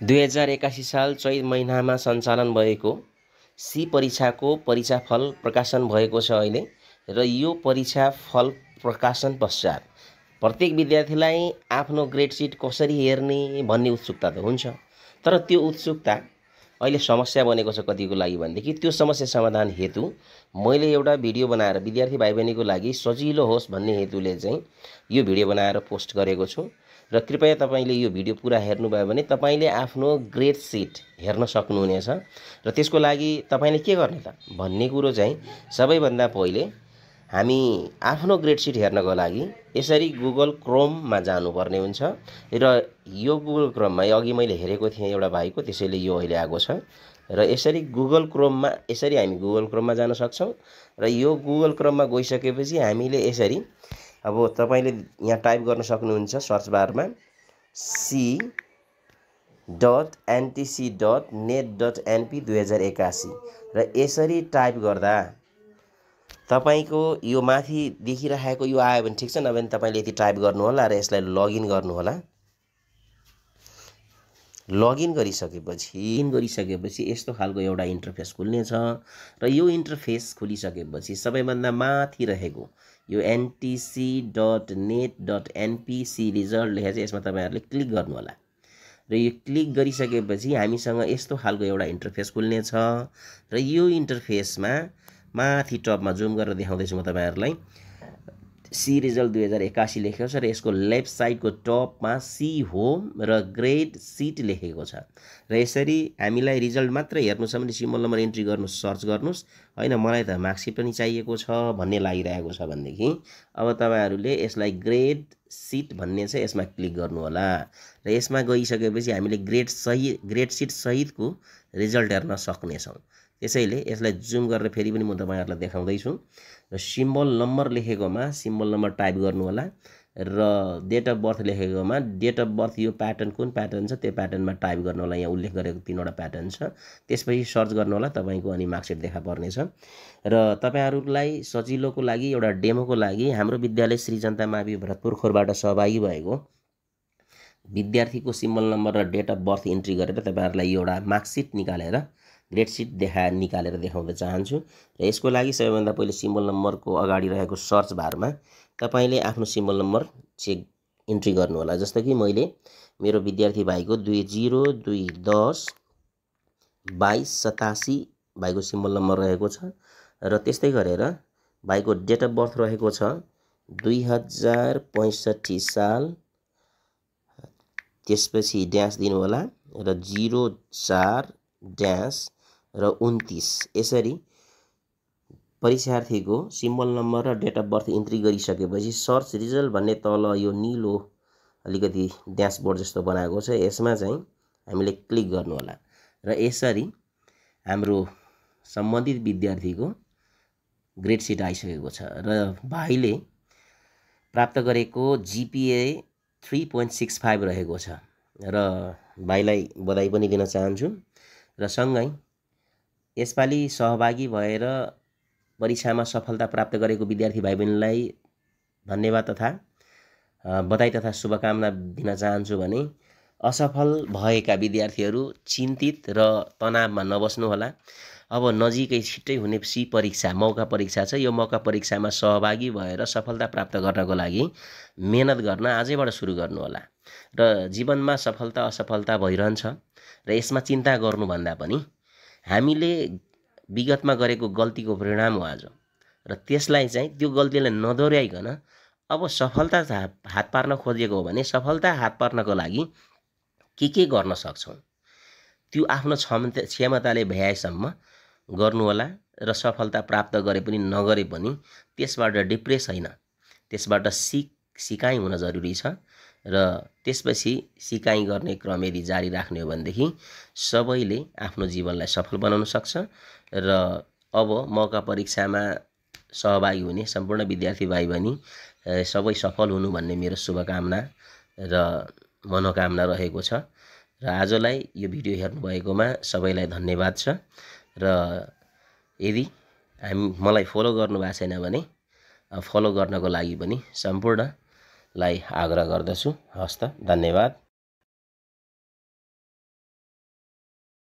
2081 साल चैत महिनामा सञ्चालन भएको सी परीक्षाको परीक्षाफल प्रकाशन भएको छ अहिले र यो परीक्षाफल प्रकाशन पश्चात प्रत्येक विद्यार्थीलाई आफ्नो ग्रेड सिट कसरी हेर्ने भन्ने उत्सुकता त हुन्छ, तर त्यो उत्सुकता अहिले समस्या बनेको छ कतिको लागि भनेदेखि त्यो समस्या समाधान हेतु मैले एउटा भिडियो बनाएर विद्यार्थी भाइ बहिनीको लागि सजिलो होस् भन्ने हेतुले चाहिँ यो भिडियो बनाएर पोस्ट गरेको छु र कृपया तपाईले यो भिडियो पुरा हेर्नुभयो भने तपाईले आफ्नो ग्रेड सिट हेर्न सक्नुहुनेछ र त्यसको लागि तपाईले के गर्ने त भन्ने कुरो चाहिँ सबैभन्दा पहिले हामी आफ्नो ग्रेड सिट हेर्नको लागि यसरी गुगल क्रोममा जानुपर्ने हुन्छ र यो गुगल क्रोममा अघि मैले हेरेको थिएँ एउटा भाइको, त्यसैले यो अहिले आएको छ र यसरी गुगल क्रोममा हामी गुगल क्रोममा जान सक्छौं र यो गुगल क्रोममा गइसकेपछि हामीले यसरी अब तपाईले यहाँ टाइप गर्न सक्नुहुन्छ सर्च बारमा c.ntc.net.np 2081 र यसरी टाइप गर्दा तपाईको यो माथि देखिरहेको यो आयो भने ठीक छ, नभए तपाईले यति टाइप गर्नु होला र यसलाई लगइन गर्नु होला। लगइन गरिसकेपछि यस्तो खालको एउटा इन्टरफेस खुल्नेछ र यो इन्टरफेस खुलिसकेपछि सबैभन्दा माथि रहेको यो ntc.net.npc रिजल्ट लेखेको छ, यसमा तपाईहरुले क्लिक गर्नु होला र यो क्लिक गरिसकेपछि हामीसँग यस्तो खालको एउटा इन्टरफेस खुल्नेछ र यो इन्टरफेसमा माथि टपमा जुम गरेर देखाउँदैछु म तपाईहरुलाई सी रिजल्ट 2081 लेखेको छ र यसको लेफ्ट साइडको टपमा सी होम र ग्रेड सिट लेखेको छ र यसरी हामीलाई रिजल्ट मात्र हेर्नु छ भने सिम्बल नम्बर इन्ट्री गर्नु सर्च गर्नुस्। हैन मलाई त मार्कसिट पनि चाहिएको छ भन्ने लागिरहेको छ भनेदेखि अब तपाईहरुले यसलाई ग्रेड सिट भन्ने छ यसमा क्लिक गर्नु होला र यसमा गइसकेपछि हामीले ग्रेड सिट सहितको रिजल्ट हेर्न सक्ने छौं। त्यसैले यसलाई जुम गरेर फेरि पनि म तपाईहरुलाई देखाउँदै छु र सिम्बल नम्बर लेखेकोमा सिम्बल नम्बर टाइप गर्नु होला र डेट अफ बर्थ लेखेकोमा डेट अफ बर्थ यो प्याटर्न कुन प्याटर्न छ त्यो प्याटर्नमा टाइप गर्नु होला। यहाँ उल्लेख गरेको 3 वटा प्याटर्न छ, त्यसपछि सर्च गर्नु होला तपाईको अनि मार्कसिट देखा पर्नेछ र तपाईहरुलाई सजिलोको लागि एउटा डेमोको लागि हाम्रो विद्यालय श्री जनता मावि भरतपुर खोरबाट सहभागी भएको विद्यार्थीको सिम्बल नम्बर र डेट अफ बर्थ इन्ट्री गरेर तपाईहरुलाई एउटा मार्कसिट निकालेर ग्रेड सिट निकालेर देखाउन चाहन्छु र यसको लागि सबैभन्दा पहिले सिम्बल नम्बरको अगाडि रहेको सर्च बारमा तपाईले आफ्नो सिम्बल नम्बर चेक इन्ट्री गर्नु होला। जस्तो कि मैले मेरो विद्यार्थी भाइको 20202287 भाइको सिम्बल नम्बर रहेको छ र त्यस्तै गरेर भाइको डेट अफ बर्थ रहेको छ 2065 साल, त्यसपछि ड्यास दिनु होला र 04 ड्यास र 29 यसरी परीक्षार्थीको सिम्बल नम्बर र डेट अफ बर्थ इन्ट्री गरिसकेपछि सर्च रिजल्ट भन्ने तल यो नीलो अलिकति ड्यासबोर्ड जस्तो बनाएको छ यसमा चाहिँ हामीले क्लिक गर्नु होला र यसरी हाम्रो सम्बन्धित विद्यार्थीको ग्रेड सिट आइसकेको छ र भाइले प्राप्त गरेको जीपीए 3.65 रहेको छ र भाइलाई बधाई पनि दिन चाहन्छु र सँगै यसपालि सहभागी भएर परीक्षामा सफलता प्राप्त गरेको विद्यार्थी भाइ बहिनीलाई धन्यवाद तथा बधाई तथा शुभकामना दिन चाहन्छु भने असफल भएका विद्यार्थीहरू चिन्तित र तनावमा नबस्नु होला। अब नजिकै छिट्टै हुने सी परीक्षा मौका परीक्षा छ, यो मौका परीक्षामा सहभागी भएर सफलता प्राप्त गर्नको लागि मेहनत गर्न आजैबाट सुरु गर्नु होला र जीवनमा सफलता असफलता भइरहन्छ र यसमा चिन्ता गर्नुभन्दा पनि हामीले विगतमा गरेको गल्तीको परिणाम हो आज र त्यसलाई चाहिँ त्यो गल्तीलाई नदोहोर्याइकन अब सफलता हात पार्न खोजेको हो भने सफलता हात पार्नको लागि के गर्न सक्छौं त्यो आफ्नो क्षमताले भ्याएसम्म गर्नु होला र सफलता प्राप्त गरे पनि नगरे पनि त्यसबाट डिप्रेस हैन, त्यसबाट सिकाइ हुन जरुरी छ र त्यसपछि सिकाइ गर्ने क्रम यदि जारी राख्ने हो भनेदेखि सबैले आफ्नो जीवनलाई सफल बनाउन सक्छ र अब मौका परीक्षामा सहभागी हुने सम्पूर्ण विद्यार्थी भाइ बहिनी सबै सफल हुनु भन्ने मेरो शुभकामना र मनोकामना रहेको छ र आजलाई यो भिडियो हेर्नु भएकोमा सबैलाई धन्यवाद छ र यदि मलाई फलो गर्नु भएको छैन भने फलो गर्नको लागि पनि सम्पूर्णलाई आग्रह गर्दछु। हस्त, धन्यवाद।